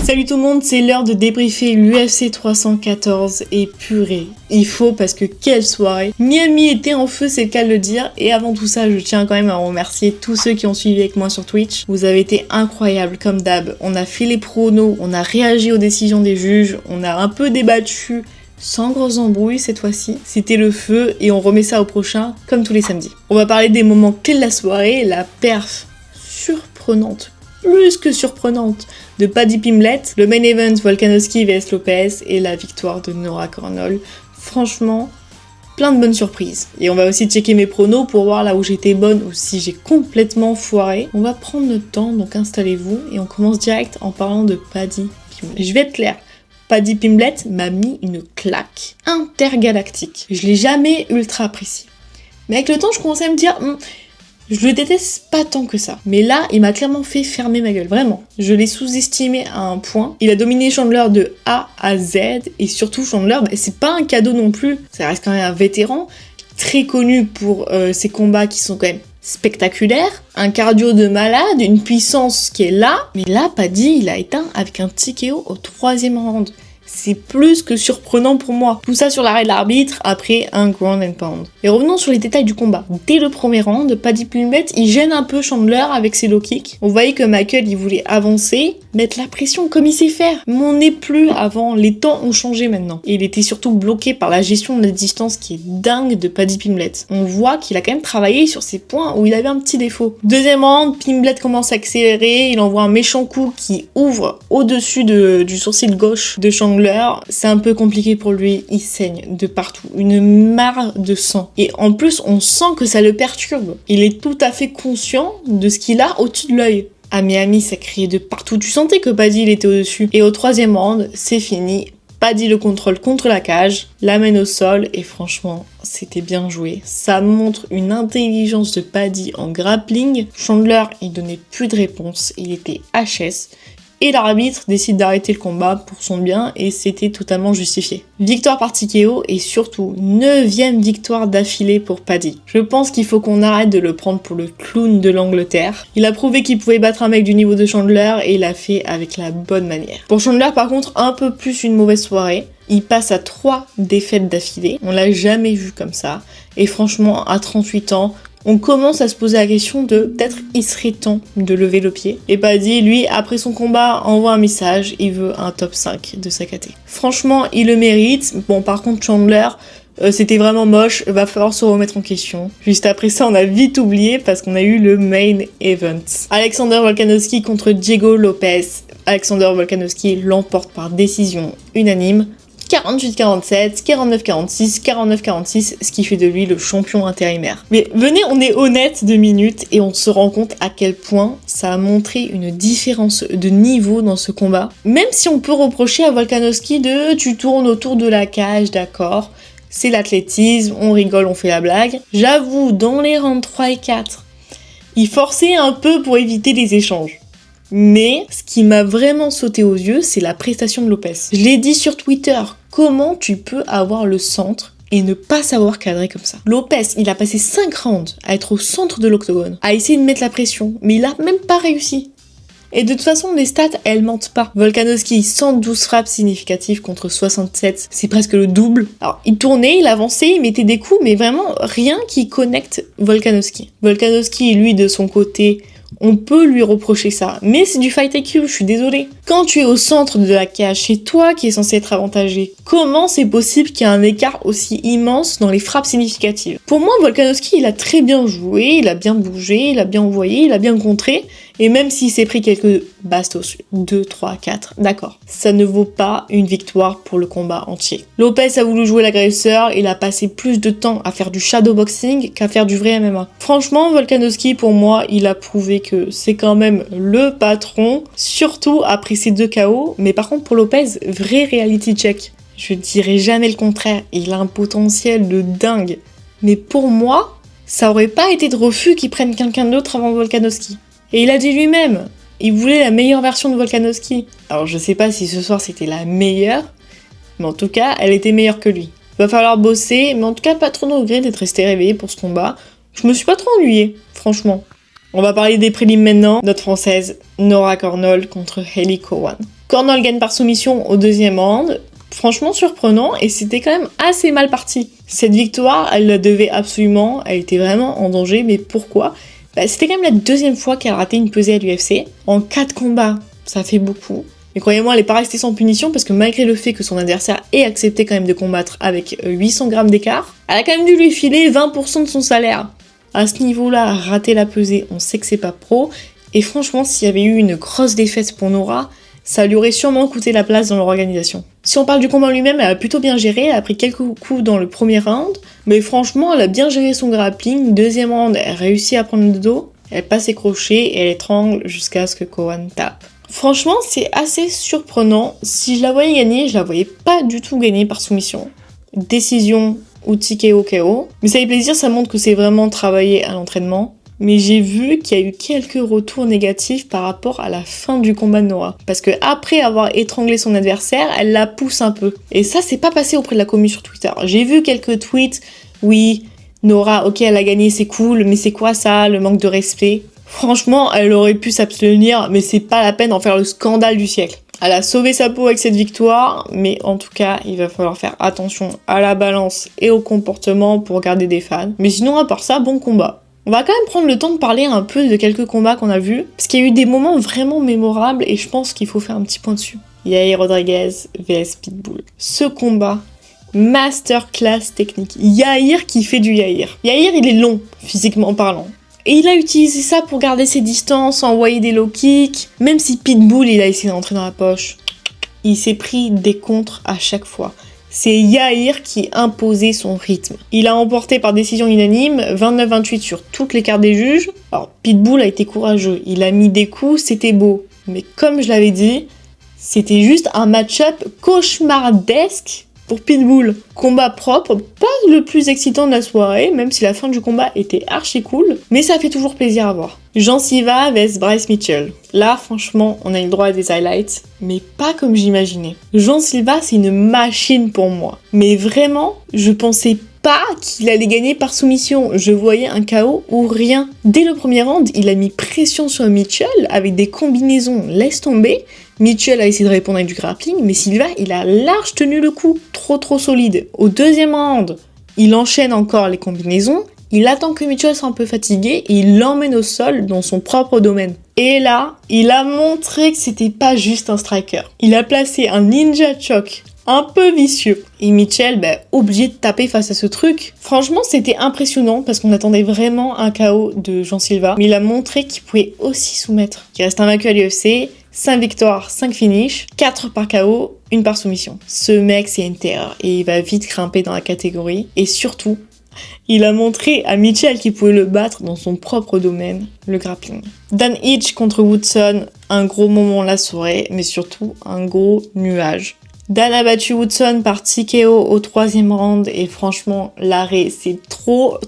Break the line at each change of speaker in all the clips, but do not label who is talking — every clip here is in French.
Salut tout le monde, c'est l'heure de débriefer l'UFC 314 et purée, il faut parce que quelle soirée. Miami était en feu, c'est le cas de le dire, et avant tout ça, je tiens quand même à remercier tous ceux qui ont suivi avec moi sur Twitch. Vous avez été incroyables comme d'hab, on a fait les pronos, on a réagi aux décisions des juges, on a un peu débattu sans grosses embrouilles cette fois-ci. C'était le feu et on remet ça au prochain comme tous les samedis. On va parler des moments clés de la soirée, la perf surprenante, plus que surprenante, de Paddy Pimblett, le main event Volkanovski vs Lopez et la victoire de Nora Cornol. Franchement, plein de bonnes surprises. Et on va aussi checker mes pronos pour voir là où j'étais bonne ou si j'ai complètement foiré. On va prendre notre temps, donc installez-vous et on commence direct en parlant de Paddy Pimblett. Je vais être claire. Paddy Pimblett m'a mis une claque intergalactique. Je l'ai jamais ultra apprécié. Mais avec le temps, je commençais à me dire... je le déteste pas tant que ça. Mais là, il m'a clairement fait fermer ma gueule, vraiment. Je l'ai sous-estimé à un point. Il a dominé Chandler de A à Z. Et surtout, Chandler, c'est pas un cadeau non plus. Ça reste quand même un vétéran, très connu pour ses combats qui sont quand même spectaculaires. Un cardio de malade, une puissance qui est là. Mais là, Paddy, il a éteint avec un TKO au 3e round. C'est plus que surprenant pour moi. Tout ça sur l'arrêt de l'arbitre, après un ground and pound. Et revenons sur les détails du combat. Dès le premier round, Paddy Pimblett, il gêne un peu Chandler avec ses low kicks. On voyait que Michael, il voulait avancer, mettre la pression comme il sait faire. Mais on n'est plus avant, les temps ont changé maintenant. Et il était surtout bloqué par la gestion de la distance qui est dingue de Paddy Pimblett. On voit qu'il a quand même travaillé sur ces points où il avait un petit défaut. Deuxième round, Pimblett commence à accélérer, il envoie un méchant coup qui ouvre au-dessus du sourcil gauche de Chandler. C'est un peu compliqué pour lui, il saigne de partout, une mare de sang. Et en plus, on sent que ça le perturbe. Il est tout à fait conscient de ce qu'il a au-dessus de l'œil. À Miami, ça criait de partout, tu sentais que Paddy il était au-dessus. Et au 3e round, c'est fini. Paddy le contrôle contre la cage, l'amène au sol et franchement, c'était bien joué. Ça montre une intelligence de Paddy en grappling. Chandler, il donnait plus de réponse, il était HS. Et l'arbitre décide d'arrêter le combat pour son bien et c'était totalement justifié. Victoire par TKO et surtout 9e victoire d'affilée pour Paddy. Je pense qu'il faut qu'on arrête de le prendre pour le clown de l'Angleterre. Il a prouvé qu'il pouvait battre un mec du niveau de Chandler et il l'a fait avec la bonne manière. Pour Chandler par contre, un peu plus une mauvaise soirée. Il passe à 3 défaites d'affilée. On l'a jamais vu comme ça. Et franchement, à 38 ans, on commence à se poser la question de peut-être il serait temps de lever le pied. Et Paddy, lui, après son combat, envoie un message, il veut un top 5 de sa KT. Franchement, il le mérite. Bon, par contre, Chandler, c'était vraiment moche, va falloir se remettre en question. Juste après ça, on a vite oublié parce qu'on a eu le main event. Alexander Volkanovski contre Diego Lopez. Alexander Volkanovski l'emporte par décision unanime. 48-47, 49-46, 49-46, ce qui fait de lui le champion intérimaire. Mais venez, on est honnête 2 minutes et on se rend compte à quel point ça a montré une différence de niveau dans ce combat. Même si on peut reprocher à Volkanovski de tu tournes autour de la cage, d'accord, c'est l'athlétisme, on rigole, on fait la blague. J'avoue, dans les rounds 3 et 4, il forçait un peu pour éviter les échanges. Mais ce qui m'a vraiment sauté aux yeux, c'est la prestation de Lopez. Je l'ai dit sur Twitter, comment tu peux avoir le centre et ne pas savoir cadrer comme ça? Lopez, il a passé 5 rounds à être au centre de l'octogone, à essayer de mettre la pression, mais il a même pas réussi. Et de toute façon, les stats, elles mentent pas. Volkanovski, 112 frappes significatives contre 67, c'est presque le double. Alors, il tournait, il avançait, il mettait des coups, mais vraiment rien qui connecte Volkanovski. Volkanovski, lui, de son côté... on peut lui reprocher ça, mais c'est du fight IQ, je suis désolée. Quand tu es au centre de la cage, c'est toi qui es censé être avantagé. Comment c'est possible qu'il y ait un écart aussi immense dans les frappes significatives? Pour moi, Volkanovski, il a très bien joué, il a bien bougé, il a bien envoyé, il a bien contré, et même s'il s'est pris quelques bastos, 2, 3, 4, d'accord. Ça ne vaut pas une victoire pour le combat entier. Lopez a voulu jouer l'agresseur, il a passé plus de temps à faire du shadowboxing qu'à faire du vrai MMA. Franchement, Volkanovski, pour moi, il a prouvé que c'est quand même le patron, surtout après ces 2 KO, mais par contre pour Lopez, vrai reality check. Je dirais jamais le contraire, il a un potentiel de dingue. Mais pour moi, ça aurait pas été de refus qu'il prenne quelqu'un d'autre avant Volkanovski. Et il a dit lui-même, il voulait la meilleure version de Volkanovski. Alors je sais pas si ce soir c'était la meilleure, mais en tout cas, elle était meilleure que lui. Va falloir bosser, mais en tout cas pas trop de regret d'être resté réveillé pour ce combat. Je me suis pas trop ennuyée, franchement. On va parler des prélims maintenant. Notre française, Nora Cornol contre Hayley Cowan. Cornol gagne par soumission au deuxième round. Franchement surprenant, et c'était quand même assez mal parti. Cette victoire, elle la devait absolument, elle était vraiment en danger, mais pourquoi ? C'était quand même la deuxième fois qu'elle ratait une pesée à l'UFC. En 4 combats, ça fait beaucoup. Mais croyez-moi, elle n'est pas restée sans punition, parce que malgré le fait que son adversaire ait accepté quand même de combattre avec 800 grammes d'écart, elle a quand même dû lui filer 20% de son salaire. À ce niveau-là, rater la pesée, on sait que c'est pas pro, et franchement, s'il y avait eu une grosse défaite pour Nora, ça lui aurait sûrement coûté la place dans leur organisation. Si on parle du combat en lui-même, elle a plutôt bien géré, elle a pris quelques coups dans le premier round, mais franchement, elle a bien géré son grappling. Deuxième round, elle réussit à prendre le dos, elle passe ses crochets et elle étrangle jusqu'à ce que Cowan tape. Franchement, c'est assez surprenant. Si je la voyais gagner, je la voyais pas du tout gagner par soumission. Décision ou TKO KO. Mais ça fait plaisir, ça montre que c'est vraiment travaillé à l'entraînement. Mais j'ai vu qu'il y a eu quelques retours négatifs par rapport à la fin du combat de Nora. Parce que après avoir étranglé son adversaire, elle la pousse un peu. Et ça, c'est pas passé auprès de la commu sur Twitter. J'ai vu quelques tweets, oui, Nora, ok, elle a gagné, c'est cool, mais c'est quoi ça, le manque de respect ? Franchement, elle aurait pu s'abstenir, mais c'est pas la peine d'en faire le scandale du siècle. Elle a sauvé sa peau avec cette victoire, mais en tout cas, il va falloir faire attention à la balance et au comportement pour garder des fans. Mais sinon, à part ça, bon combat. On va quand même prendre le temps de parler un peu de quelques combats qu'on a vus, parce qu'il y a eu des moments vraiment mémorables et je pense qu'il faut faire un petit point dessus. Yair Rodriguez vs Pitbull. Ce combat, masterclass technique. Yair qui fait du Yair. Yair, il est long, physiquement parlant. Et il a utilisé ça pour garder ses distances, envoyer des low kicks. Même si Pitbull, il a essayé d'entrer dans la poche, il s'est pris des contres à chaque fois. C'est Yair qui imposait son rythme. Il a emporté par décision unanime 29-28 sur toutes les cartes des juges. Alors Pitbull a été courageux, il a mis des coups, c'était beau. Mais comme je l'avais dit, c'était juste un match-up cauchemardesque pour Pitbull. Combat propre, pas le plus excitant de la soirée, même si la fin du combat était archi cool, mais ça fait toujours plaisir à voir. Jean Silva vs Bryce Mitchell. Là, franchement, on a eu le droit à des highlights, mais pas comme j'imaginais. Jean Silva, c'est une machine pour moi. Mais vraiment, je pensais pas qu'il allait gagner par soumission. Je voyais un KO ou rien. Dès le premier round, il a mis pression sur Mitchell avec des combinaisons laisse tomber. Mitchell a essayé de répondre avec du grappling, mais Silva, il a large tenu le coup. Trop solide. Au deuxième round, il enchaîne encore les combinaisons. Il attend que Mitchell soit un peu fatigué et il l'emmène au sol dans son propre domaine. Et là, il a montré que c'était pas juste un striker. Il a placé un ninja choke un peu vicieux. Et Mitchell, obligé de taper face à ce truc. Franchement, c'était impressionnant parce qu'on attendait vraiment un KO de Jean Silva. Mais il a montré qu'il pouvait aussi soumettre. Il reste invaincu à l'UFC, 5 victoires, 5 finishes, 4 par KO, 1 par soumission. Ce mec, c'est une terreur et il va vite grimper dans la catégorie. Et surtout, il a montré à Mitchell qu'il pouvait le battre dans son propre domaine, le grappling. Dan Hitch contre Woodson, un gros moment la soirée, mais surtout un gros nuage. Dan a battu Woodson par TKO au 3e round et franchement, l'arrêt, c'est trop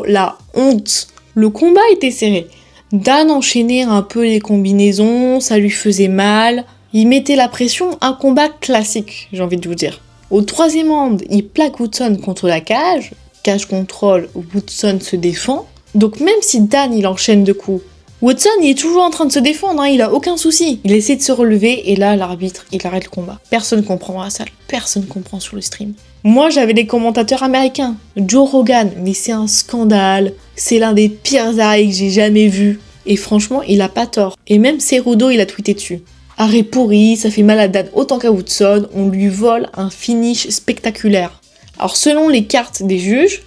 la honte. Le combat était serré. Dan enchaînait un peu les combinaisons, ça lui faisait mal. Il mettait la pression, un combat classique, j'ai envie de vous dire. Au 3e round, il plaque Woodson contre la cage. Cage contrôle, Woodson se défend. Donc même si Dan il enchaîne de coups, Woodson il est toujours en train de se défendre, il a aucun souci. Il essaie de se relever et là l'arbitre il arrête le combat. Personne comprend dans la salle, personne comprend sur le stream. Moi j'avais des commentateurs américains, Joe Rogan, mais c'est un scandale. C'est l'un des pires arrêts que j'ai jamais vus. Et franchement il a pas tort. Et même Cerudo il a tweeté dessus. Arrêt pourri, ça fait mal à Dan autant qu'à Woodson, on lui vole un finish spectaculaire. Alors selon les cartes des juges,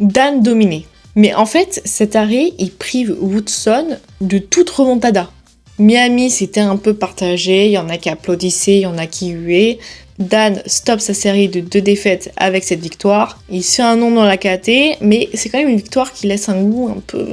Dan dominait. Mais en fait, cet arrêt, il prive Woodson de toute remontada. Miami, c'était un peu partagé, il y en a qui applaudissaient, il y en a qui huaient. Dan stoppe sa série de 2 défaites avec cette victoire. Il se fait un nom dans la KT, mais c'est quand même une victoire qui laisse un goût un peu...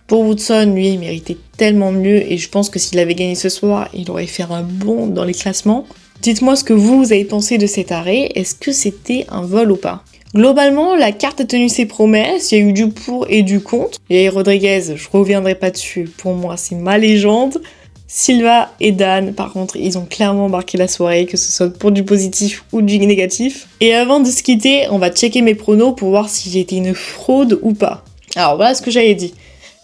Pour Woodson, lui, il méritait tellement mieux, et je pense que s'il avait gagné ce soir, il aurait fait un bond dans les classements. Dites-moi ce que vous avez pensé de cet arrêt, est-ce que c'était un vol ou pas ? Globalement, la carte a tenu ses promesses, il y a eu du pour et du contre. Et Rodriguez, je reviendrai pas dessus, pour moi c'est ma légende. Silva et Dan, par contre, ils ont clairement marqué la soirée, que ce soit pour du positif ou du négatif. Et avant de se quitter, on va checker mes pronos pour voir si j'ai été une fraude ou pas. Alors voilà ce que j'avais dit.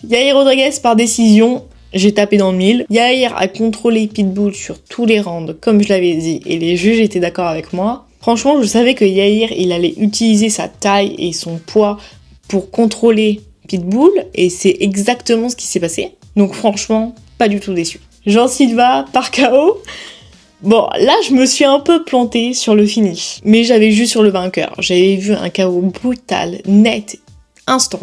Yair Rodriguez par décision, j'ai tapé dans le mille. Yair a contrôlé Pitbull sur tous les rounds, comme je l'avais dit, et les juges étaient d'accord avec moi. Franchement, je savais que Yair, il allait utiliser sa taille et son poids pour contrôler Pitbull, et c'est exactement ce qui s'est passé. Donc franchement, pas du tout déçu. Jean Silva par KO. Bon, là, je me suis un peu plantée sur le finish, mais j'avais juste sur le vainqueur. J'avais vu un KO brutal, net, instant.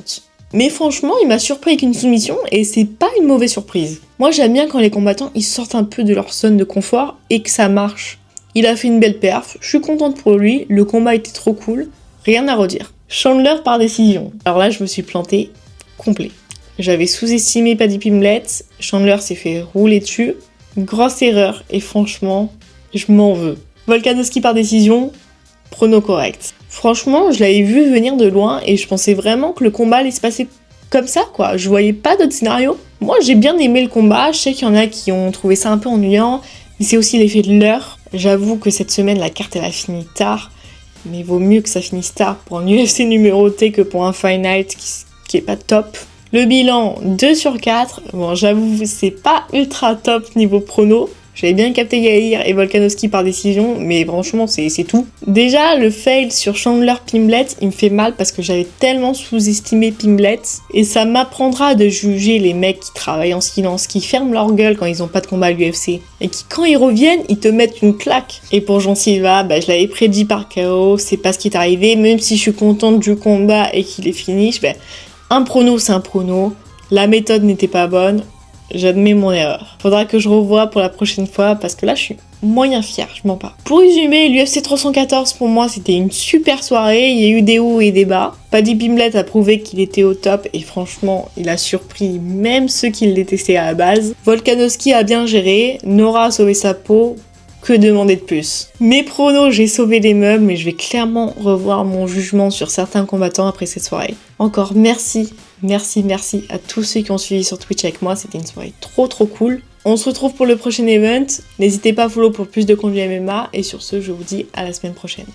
Mais franchement, il m'a surpris avec une soumission et c'est pas une mauvaise surprise. Moi, j'aime bien quand les combattants ils sortent un peu de leur zone de confort et que ça marche. Il a fait une belle perf, je suis contente pour lui, le combat était trop cool, rien à redire. Chandler par décision. Alors là, je me suis plantée complet. J'avais sous-estimé Paddy Pimblett, Chandler s'est fait rouler dessus. Grosse erreur et franchement, je m'en veux. Volkanovski par décision, prono correct. Franchement, je l'avais vu venir de loin et je pensais vraiment que le combat allait se passer comme ça, quoi. Je voyais pas d'autre scénario. Moi, j'ai bien aimé le combat. Je sais qu'il y en a qui ont trouvé ça un peu ennuyant, mais c'est aussi l'effet de l'heure. J'avoue que cette semaine, la carte, elle a fini tard, mais vaut mieux que ça finisse tard pour un UFC numéroté que pour un Fight Night qui est pas top. Le bilan 2 sur 4, bon j'avoue c'est pas ultra top niveau prono, j'avais bien capté Yair et Volkanovski par décision, mais franchement c'est tout. Déjà le fail sur Chandler Pimblett, il me fait mal parce que j'avais tellement sous-estimé Pimblett, et ça m'apprendra de juger les mecs qui travaillent en silence, qui ferment leur gueule quand ils ont pas de combat à l'UFC, et qui quand ils reviennent, ils te mettent une claque. Et pour Jean Silva, je l'avais prédit par KO, c'est pas ce qui est arrivé, même si je suis contente du combat et qu'il est fini, un prono, c'est un prono. La méthode n'était pas bonne. J'admets mon erreur. Faudra que je revoie pour la prochaine fois parce que là, je suis moyen fière, je mens pas. Pour résumer, l'UFC 314, pour moi, c'était une super soirée. Il y a eu des hauts et des bas. Paddy Pimblett a prouvé qu'il était au top et franchement, il a surpris même ceux qui le détestaient à la base. Volkanovski a bien géré. Nora a sauvé sa peau. Que demander de plus? Mes pronos, j'ai sauvé les meubles, mais je vais clairement revoir mon jugement sur certains combattants après cette soirée. Encore merci à tous ceux qui ont suivi sur Twitch avec moi, c'était une soirée trop cool. On se retrouve pour le prochain event, n'hésitez pas à follow pour plus de contenu MMA, et sur ce, je vous dis à la semaine prochaine.